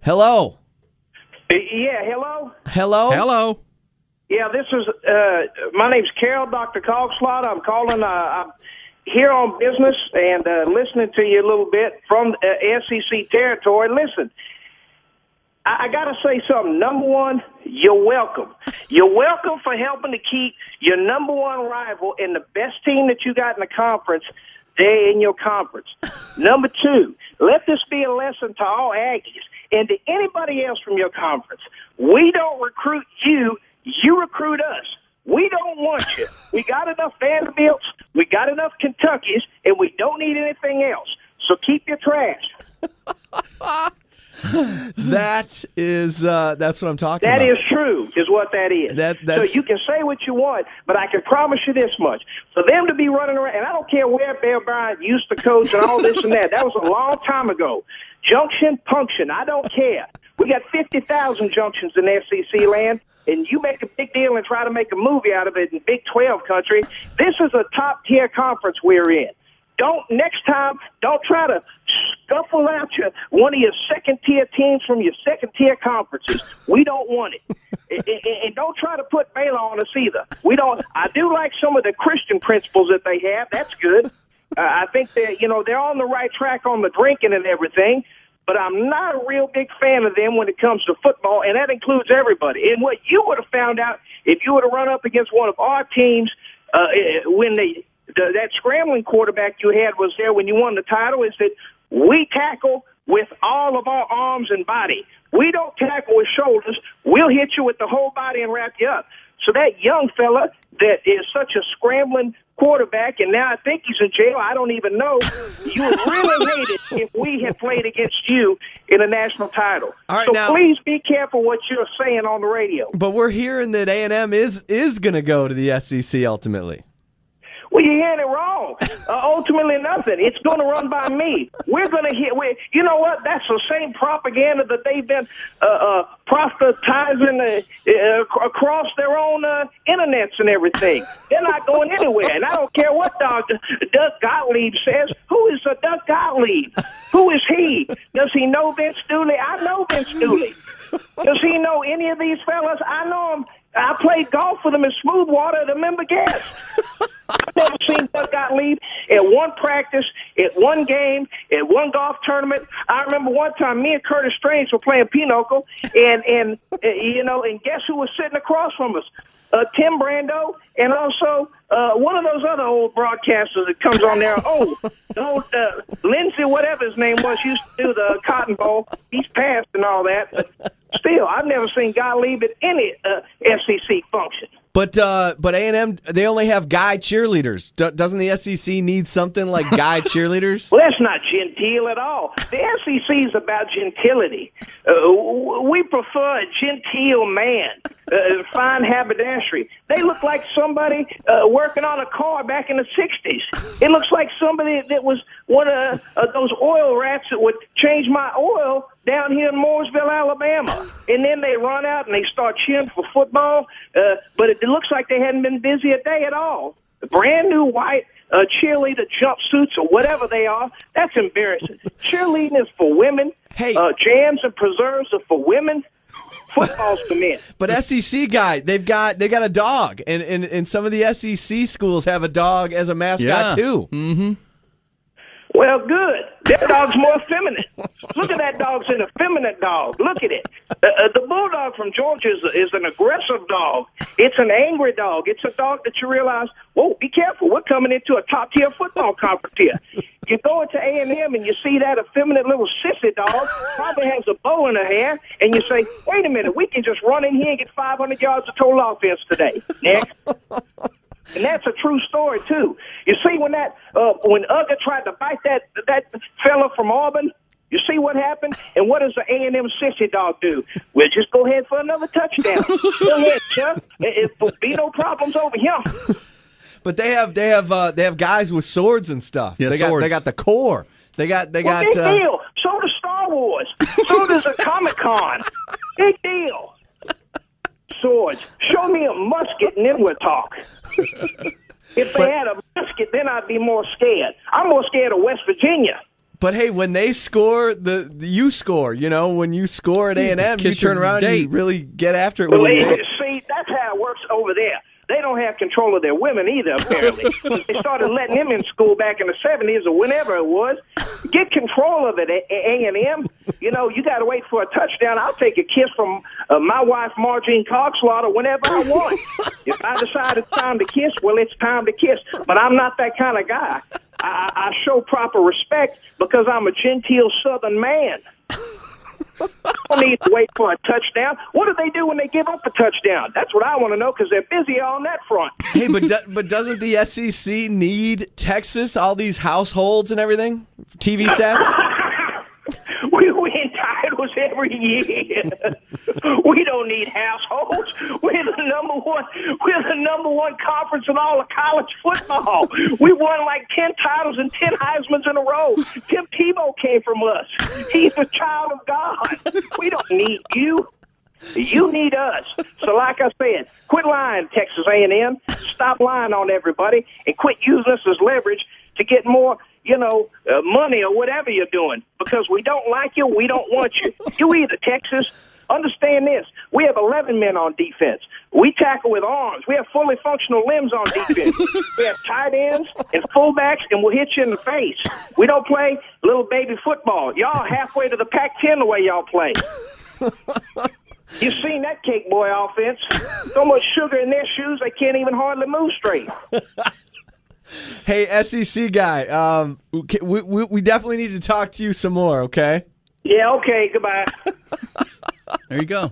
Hello. Yeah, hello? Hello. Hello. Yeah, this is, my name's Carol, Dr. Cogslot. I'm calling, I'm here on business and listening to you a little bit from SEC territory. Listen, I got to say something. Number one, you're welcome. You're welcome for helping to keep your number one rival and the best team that you got in the conference there in your conference. Number two, let this be a lesson to all Aggies and to anybody else from your conference. We don't recruit you. You recruit us. We don't want you. We got enough Vanderbilts, we got enough Kentuckys, and we don't need anything else. So keep your trash. That's what I'm talking about. That is true, is what that is. So you can say what you want, but I can promise you this much. For them to be running around, and I don't care where Bear Bryant used to coach and all this and that. That was a long time ago. Junction, punction, I don't care. We got 50,000 junctions in SEC land, and you make a big deal and try to make a movie out of it in Big 12 country. This is a top-tier conference we're in. Next time, don't try to scuffle out one of your second-tier teams from your second-tier conferences. We don't want it. And don't try to put Baylor on us either. I do like some of the Christian principles that they have. That's good. I think they're on the right track on the drinking and everything, but I'm not a real big fan of them when it comes to football, and that includes everybody. And what you would have found out if you would have run up against one of our teams when that scrambling quarterback you had was there when you won the title is that we tackle with all of our arms and body. We don't tackle with shoulders. We'll hit you with the whole body and wrap you up. So that young fella that is such a scrambling quarterback, and now I think he's in jail, I don't even know, you would really hate it if we had played against you in a national title. All right, so now, please be careful what you're saying on the radio. But we're hearing that A&M is going to go to the SEC ultimately. Well, you're hearing it wrong. Ultimately, nothing. It's going to run by me. We're going to hear. You know what? That's the same propaganda that they've been proselytizing across their own internets and everything. They're not going anywhere, and I don't care what Doug Gottlieb says. Who is Doug Gottlieb? Who is he? Does he know Vince Dooley? I know Vince Dooley. Does he know any of these fellas? I know him. I played golf with him in Smoothwater at a member guest. I've never seen Doug Gottlieb at one practice, at one game, at one golf tournament. I remember one time me and Curtis Strange were playing pinochle, and guess who was sitting across from us? Tim Brando, and also one of those other old broadcasters that comes on there. Lindsay, whatever his name was, used to do the Cotton Bowl. He's passed and all that. But still, I've never seen Gottlieb at any SEC function. But A&M, they only have guy cheerleaders. Doesn't the SEC need something like guy cheerleaders? Well, that's not genteel at all. The SEC is about gentility. We prefer a genteel man, fine haberdashery. They look like somebody working on a car back in the 60s. It looks like somebody that was one of those oil rats that would change my oil down here in Mooresville, Alabama. And then they run out and they start cheering for football, but it looks like they hadn't been busy a day at all. The brand new white cheerleader jumpsuits or whatever they are, that's embarrassing. Cheerleading is for women. Hey. Jams and preserves are for women. Football's for men. But SEC guy, they got a dog, and some of the SEC schools have a dog as a mascot too. Mm-hmm. Well, good. That dog's more feminine. Look at that dog's an effeminate dog. Look at it. The bulldog from Georgia is an aggressive dog. It's an angry dog. It's a dog that you realize, whoa, be careful. We're coming into a top-tier football conference here. You go into A&M and you see that effeminate little sissy dog, probably has a bow in her hair, and you say, wait a minute, we can just run in here and get 500 yards of total offense today. Next. And that's a true story, too. You see, when Uga tried to bite that fella from Auburn, you see what happened? And what does the A&M sissy dog do? We'll just go ahead for another touchdown. Go ahead, Chuck. It'll be no problems over here. But they have guys with swords and stuff. Yeah, they got the core. Big deal. So does Star Wars. So does a Comic-Con. Big deal. Swords. Show me a musket and then we'll talk. If they had a musket, then I'd be more scared. I'm more scared of West Virginia. But hey, when they score, you score. You know, when you score at A&M, you turn around and you really get after it. See, that's how it works over there. They don't have control of their women either, apparently. They started letting them in school back in the 70s or whenever it was. Get control of it, A&M. You know, you got to wait for a touchdown. I'll take a kiss from my wife, Margene Coxslaughter, whenever I want. If I decide it's time to kiss, well, it's time to kiss. But I'm not that kind of guy. I show proper respect because I'm a genteel Southern man. I don't need to wait for a touchdown. What do they do when they give up a touchdown? That's what I want to know because they're busy on that front. Hey, but doesn't the SEC need Texas, all these households and everything, TV sets? We win titles every year. We don't need households. We're the number one conference in all of college football. We won like 10 titles and 10 Heismans in a row. Tim Tebow came from us. He's the child of God. We don't need you. You need us. So like I said, quit lying, Texas A&M. Stop lying on everybody and quit using us as leverage to get more, money or whatever you're doing. Because we don't like you, we don't want you. You either, Texas. Understand this. We have 11 men on defense. We tackle with arms. We have fully functional limbs on defense. We have tight ends and fullbacks, and we'll hit you in the face. We don't play little baby football. Y'all halfway to the Pac-10 the way y'all play. You seen that cake boy offense. So much sugar in their shoes, they can't even hardly move straight. Hey, SEC guy, we definitely need to talk to you some more, okay? Yeah, okay, goodbye. There you go.